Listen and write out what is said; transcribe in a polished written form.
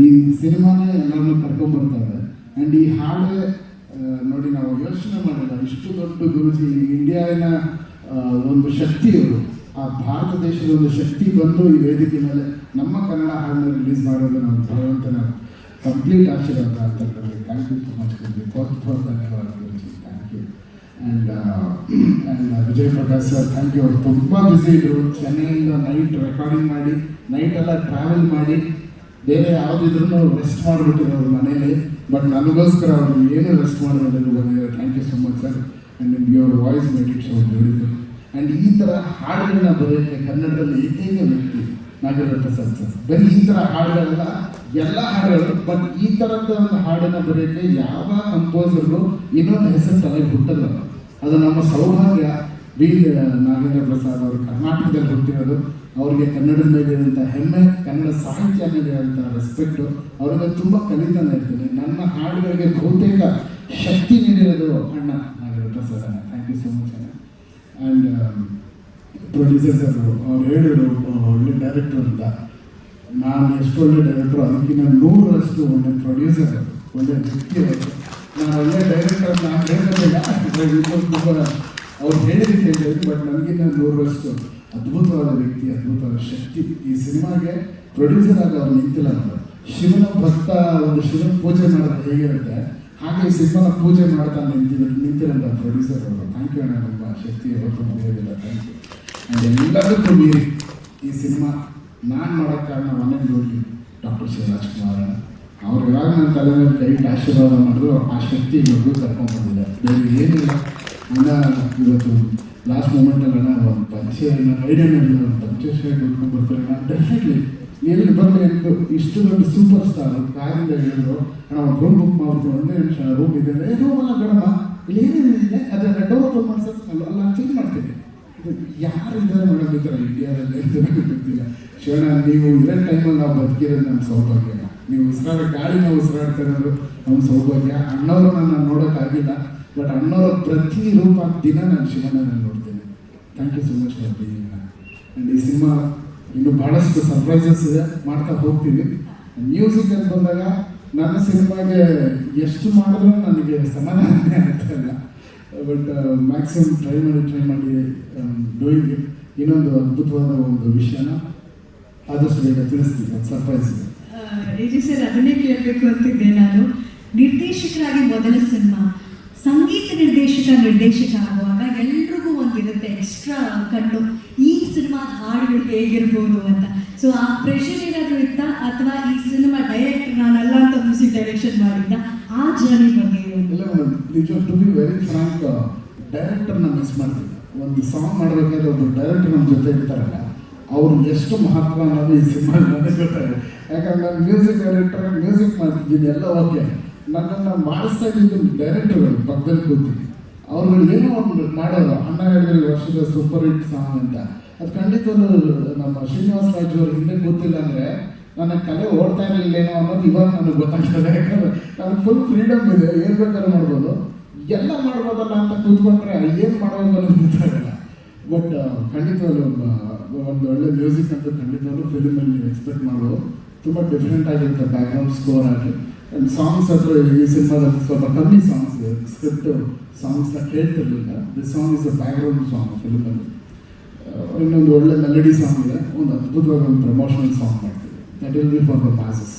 ಈ ಸಿನಿಮಾನೇ ಎಲ್ಲರನ್ನೂ ಕರ್ಕೊಂಡ್ಬರ್ತಾರೆ. ಆ್ಯಂಡ್ ಈ ಹಾಡು ನೋಡಿ, ನಾವು ಯೋಚನೆ ಮಾಡಿಲ್ಲ, ಇಷ್ಟು ದೊಡ್ಡ ಗುರುಜಿ, ಇಂಡಿಯಾವಿನ ಒಂದು ಶಕ್ತಿ ಅವರು, ಆ ಭಾರತ ದೇಶದ ಒಂದು ಶಕ್ತಿ ಬಂದು ಈ ವೇದಿಕೆ ಮೇಲೆ ನಮ್ಮ ಕನ್ನಡ ಹಾಡನ್ನ ರಿಲೀಸ್ ಮಾಡೋದು ನಾವು ಭಗವಂತನ ಕಂಪ್ಲೀಟ್ ಆಶೀರ್ವಾದ ಅಂತ ಹೇಳಿ. Thank you so much Guruji, for ಧನ್ಯವಾದ Guruji, thank you. And Vijay Prakash sir, thank you. ಅವರು ತುಂಬ ಬ್ಯುಸಿ ಇದ್ದರು. ಚೆನ್ನೈಯಿಂದ ನೈಟ್ ರೆಕಾರ್ಡಿಂಗ್ ಮಾಡಿ, ನೈಟೆಲ್ಲ ಟ್ರಾವೆಲ್ ಮಾಡಿ, ಬೇರೆ ಯಾವುದಿದ್ರೂ ರೆಸ್ಟ್ ಮಾಡಿಬಿಟ್ಟಿರೋರು ಮನೇಲಿ. ಬಟ್ ನನಗೋಸ್ಕರ ಅವರು ಏನು ರೆಸ್ಟ್ ಮಾಡೋದು ಬಂದಿದ್ದಾರೆ. Thank you so much sir. And your voice made it so beautiful. And ಈ ಥರ ಹಾಡುಗಳನ್ನ ಬರೆಯೋಕ್ಕೆ ಕನ್ನಡದಲ್ಲಿ ಏಕೈಕ ವ್ಯಕ್ತಿ ನಾಗೇಂದ್ರ ಸರ್. ಬರೀ ಈ ಥರ ಹಾಡುಗಳೆಲ್ಲ ಎಲ್ಲ ಹಾಡುಗಳು, ಬಟ್ ಈ ಥರದ ಒಂದು ಹಾಡನ್ನು ಬರೆಯೋಕ್ಕೆ ಯಾವ ಕಂಪೋಸರ್ಗೂ ಇನ್ನೊಂದು ಹೆಸರು ತಲೆಗೆ ಹುಟ್ಟಲ್ಲ. ಅದು ನಮ್ಮ ಸೌಭಾಗ್ಯ. ಬಿ ನಾಗೇಂದ್ರ ಪ್ರಸಾದ್ ಅವರು ಕರ್ನಾಟಕದಲ್ಲಿ ಹುಟ್ಟಿರೋದು. ಅವರಿಗೆ ಕನ್ನಡದ ಮೇಲೆ ಇರುವಂಥ ಹೆಮ್ಮೆ, ಕನ್ನಡ ಸಾಹಿತ್ಯ ಮೇಲೆ ಇರುವಂಥ ರೆಸ್ಪೆಕ್ಟು, ಅವರಿಗೆ ತುಂಬ ಕಲಿತಾನೆ ಇರ್ತೀನಿ. ನನ್ನ ಹಾಡುಗಳಿಗೆ ಬಹುತೇಕ ಶಕ್ತಿ ನೀಡಿರೋದು ಅಣ್ಣ ನಾಗೇಂದ್ರ ಪ್ರಸಾದ್ ಅಣ್ಣ. ಥ್ಯಾಂಕ್ ಯು ಸೊ ಮಚ್ ಅಣ್ಣ. ಆ್ಯಂಡ್ ಪ್ರೊಡ್ಯೂಸರ್ಸ್ ಅವ್ರು ಹೇಳಿದ್ರು ಒಳ್ಳೆ ಡೈರೆಕ್ಟರ್ ಅಂತ. ನಾನು ಎಷ್ಟು ಒಳ್ಳೆ ಡೈರೆಕ್ಟ್ರು, ಅದಕ್ಕಿಂತ 100ರಷ್ಟು ಒಳ್ಳೆ ಪ್ರೊಡ್ಯೂಸರ್, ಒಳ್ಳೆ ವ್ಯಕ್ತಿ ಅವರು. ನಾನು ಒಳ್ಳೆ ಡೈರೆಕ್ಟರ್ ನಾನು ಹೇಳೋದಿಲ್ಲ, ಅವ್ರು ಹೇಳಿದ್ದಕ್ಕೆ ಹೇಳಿದ್ರು. ಬಟ್ ನನಗಿನ್ನ 100ರಷ್ಟು ಅದ್ಭುತವಾದ ವ್ಯಕ್ತಿ, ಅದ್ಭುತವಾದ ಶಕ್ತಿ. ಈ ಸಿನಿಮಾಗೆ ಪ್ರೊಡ್ಯೂಸರ್ ಆಗಿ ಅವ್ರು ನಿಂತಿಲ್ಲ. ಶಿವನ ಭಕ್ತ ಒಂದು ಶಿವನ ಪೂಜೆ ಮಾಡೋದು ಹೇಗಿರುತ್ತೆ, ಹಾಗೆ ಈ ಸಿನಿಮಾನ ಪೂಜೆ ಮಾಡ್ತಾ ನಿಂತಿರೋಂಥ ಪ್ರೊಡ್ಯೂಸರ್ ಅವರು. ಥ್ಯಾಂಕ್ ಯು ಅಣ್ಣ, ನಮ್ಮ ಶಕ್ತಿ ಯಾವತ್ತೂ ಮುಗಿಯೋದಿಲ್ಲ. Thank you. ಆ್ಯಂಡ್ ಎಲ್ಲದಕ್ಕೂ ಮೀರಿ ಈ ಸಿನಿಮಾ ನಾನು ಮಾಡೋಕ್ಕೆ ಕಾರಣ ಮನೆ ನೋಡಿ ಡಾಕ್ಟರ್ ಶಿವರಾಜ್ ಕುಮಾರ್ ಅಣ್ಣ. ಅವ್ರು ಯಾವಾಗ ನನ್ನ ತಲೆ ಮೇಲೆ ಕೈಗೆ ಆಶೀರ್ವಾದ ಮಾಡಿದ್ರು, ಆ ಶಕ್ತಿ ಇವ್ರಿಗೂ ಕರ್ಕೊಂಡ್ಬಂದಿದೆ. ಬೇರೆ ಏನಿಲ್ಲ ಅಣ್ಣ. ಇವತ್ತು ಲಾಸ್ಟ್ ಮೂಮೆಂಟಲ್ಲಿ ಅಣ್ಣ ಒಂದು ಪಂಚೆ ಐಡಿಯಾನಿಲ್ಲ, ಒಂದು ಪಂಚೆ ಶರ್ಟ್ ಉಟ್ಕೊಂಡು ಬರ್ತಾರೆ ಅಣ್ಣ. ಡೆಫಿನೆಟ್ಲಿ ಎಲ್ಲಿ ಬರಲಿ ಎಂದು ಇಷ್ಟು ದೊಡ್ಡ ಸೂಪರ್ ಸ್ಟಾರ್ ಕಾರಿಂದ ಹೇಳಿದ್ರು, ಅಣ್ಣ ಒಂದು ರೂಮ್ ಬುಕ್ ಮಾಡ್ತೀವಿ, ಒಂದೇ ನಿಮಿಷ ರೂಮ್ ಇದೆ. ರೂಮಲ್ಲ ಬೇಡಮ್ಮ, ಇಲ್ಲಿ ಏನೇನಿದೆ ಅದನ್ನು ಡೋರ್ ಓಪನ್ ಮಾಡ್ಸೋದು ಅಲ್ಲ ಚೇಂಜ್ ಮಾಡ್ತೀನಿ. ಯಾರು ಇದ್ದಾರೆ ಮೇಡಮ್ ಈ ಥರ ಇಂಡಿಯಾದಲ್ಲಿ ಅಂತ ನನಗೆ ಗೊತ್ತಿಲ್ಲ. ಶಿವಣ್ಣ, ನೀವು ಇರೋ ಟೈಮಲ್ಲಿ ನಾವು ಬದುಕಿರೋದು ನಮ್ಮ ಸೌಭಾಗ್ಯ. ನೀವು ಗಾಳಿನ ಉಸಿರಾಡ್ತಾ ಇರೋದು ನಮ್ಮ ಸೌಭಾಗ್ಯ. ಅಣ್ಣವ್ರನ್ನ ನಾನು ನೋಡೋಕ್ಕಾಗಿಲ್ಲ, ಬಟ್ ಅಣ್ಣವರ ಪ್ರತಿ ರೂಪ ದಿನ ನಾನು ಶಿವಣ್ಣನ ನೋಡ್ತೇನೆ. Thank you so much for being. And ಈ ಸಿನಿಮಾ ಇನ್ನೂ ಭಾಳಷ್ಟು ಸರ್ಪ್ರೈಸಸ್ ಇದೆ, ಮಾಡ್ತಾ ಹೋಗ್ತೀವಿ. ಮ್ಯೂಸಿಕ್ ಅಂತ ಬಂದಾಗ ನನ್ನ ಸಿನಿಮಾಗೆ ಎಷ್ಟು ಮಾಡಿದ್ರೂ ನನಗೆ ಸಮಾಧಾನನೇ ಆಗ್ತಾ ಇಲ್ಲ. ಬಟ್ ಮ್ಯಾಕ್ಸಿಮಮ್ ಟ್ರೈ ಮಾಡಿ ಡೂಯಿಂಗ್ ಇಟ್. ಇನ್ನೊಂದು ಅದ್ಭುತವಾದ ಒಂದು ವಿಷಯನ ಆದಷ್ಟು ಬೇಗ ತಿಳಿಸ್ತೀವಿ, ಅದು ಸರ್ಪ್ರೈಸ್ ಇದೆ. ರೇಜಿ ಸರ್, ಅದನ್ನೇ ಕೇಳಬೇಕು ಅಂತಿದ್ದೆ ನಾನು. ನಿರ್ದೇಶಕರಾಗಿ ಮೊದಲ ಸಿನಿಮಾ, ಸಂಗೀತ ನಿರ್ದೇಶಕ ಆಗುವಾಗ ಎಲ್ರಿಗೂ ಒಂದಿರುತ್ತೆ ಎಕ್ಸ್ಟ್ರಾ ಕಣ್ಣು, ಈ ಸಿನಿಮಾದ ಹಾಡುಗಳು ಹೇಗಿರ್ಬೋದು ಅಂತ. ಸೊ ಆ ಪ್ರೆಷರ್ ಏನಾದರೂ ಇತ್ತಾ, ಅಥವಾ ಈ ಸಿನಿಮಾ ಡೈರೆಕ್ಟರ್ ನಾನಲ್ಲ ಅಂತ ಮ್ಯೂಸಿಕ್ ಡೈರೆಕ್ಷನ್ ಮಾಡಿದ್ದ, ಆ ಜರ್ನಿ ಬಗ್ಗೆ? ಇಲ್ಲ ಮೇಡಮ್, ನಿಜ ಟು ಬಿ ವೆರಿ ಫ್ರಾಂಕ್, ಡೈರೆಕ್ಟರ್ನ ಮಿಸ್ ಮಾಡ್ತೀನಿ. ಒಂದು ಸಾಂಗ್ ಮಾಡಬೇಕಾದ್ರೆ ಒಬ್ಬರು ಡೈರೆಕ್ಟರ್ ನಮ್ಮ ಜೊತೆ ಇರ್ತಾರಲ್ಲ, ಅವ್ರು ಎಷ್ಟು ಮಹತ್ವ ಅನ್ನೋದು ಈ ಸಿನಿಮಾ ನನಗೆ ಗೊತ್ತಾಗಿದೆ. ಯಾಕಂದ್ರೆ ನಾನು ಮ್ಯೂಸಿಕ್ ಡೈರೆಕ್ಟರ್, ಮ್ಯೂಸಿಕ್ ಮಾಡ್ತಿದ್ದೀನಿ ಎಲ್ಲ ಓಕೆ, ನನ್ನನ್ನು ಮಾಡಿಸ್ತಾ ಇದ್ದಿದ್ದು ಡೈರೆಕ್ಟರ್ಗಳು ಪಕ್ಕದಲ್ಲಿ ಕೂತಿ ಅವ್ರುಗಳು ಏನೋ ಒಂದು ಮಾಡೋದು. ಅಣ್ಣ ಹೇಳಿದ್ರು ಈ ವರ್ಷದ ಸೂಪರ್ ಹಿಟ್ ಸಾಂಗ್ ಅಂತ. ಅದು ಖಂಡಿತವೂ ನಮ್ಮ ಶ್ರೀನಿವಾಸ ರಾಜ್ ಅವರು ಹಿಂದೆ ಗೊತ್ತಿಲ್ಲ ಅಂದರೆ ನನ್ನ ಕಲೆ ಓಡ್ತಾ ಇರಲಿಲ್ಲೇನೋ ಅನ್ನೋದು ಇವಾಗ ನನಗೆ ಗೊತ್ತಾಗ್ತದೆ. ಯಾಕಂದರೆ ನನಗೆ ಫುಲ್ ಫ್ರೀಡಮ್ ಇದೆ, ಏನು ಬೇಕಾದ್ರೂ ಮಾಡ್ಬೋದು, ಎಲ್ಲ ಮಾಡ್ಬೋದಲ್ಲ ಅಂತ ಕೂತ್ಕೊಂಡ್ರೆ ಏನು ಮಾಡೋದು ಅನ್ನೋದು ಗೊತ್ತಾಗಲ್ಲ. ಬಟ್ ಖಂಡಿತವಲ್ಲೂ ಒಂದು ಒಳ್ಳೆ ಮ್ಯೂಸಿಕ್ ಅಂತ ಖಂಡಿತವಲ್ಲೂ ಫಿಲ್ಮಲ್ಲಿ ನೀವು ಎಕ್ಸ್ಪೆಕ್ಟ್ ಮಾಡ್ಬೋದು. ತುಂಬ ಡಿಫ್ರೆಂಟ್ ಆಗಿರುತ್ತೆ ಬ್ಯಾಕ್ಗ್ರೌಂಡ್ ಸ್ಕೋರ್ ಆಗಿ. ಆ್ಯಂಡ್ ಸಾಂಗ್ಸ್ ಹತ್ರ ಈ ಸಿನಿಮಾದಲ್ಲಿ ಸ್ವಲ್ಪ ಕಮ್ಮಿ ಸಾಂಗ್ಸ್ ಇದೆ, ಸ್ಕ್ರಿಪ್ಟ್ ಸಾಂಗ್ಸ್ನ ಕೇಳ್ತಿರ್ಲಿಲ್ಲ. This song is a background song ಫಿಲ್ಮಲ್ಲಿ. ಇನ್ನೊಂದು ಒಳ್ಳೆ ಮೆಲಡಿ ಸಾಂಗ್ ಇದೆ, ಒಂದು ಅದ್ಭುತವಾದ ಒಂದು ಪ್ರಮೋಷನಲ್ ಸಾಂಗ್ ಮಾಡ್ತೀವಿ. That will be for the masses.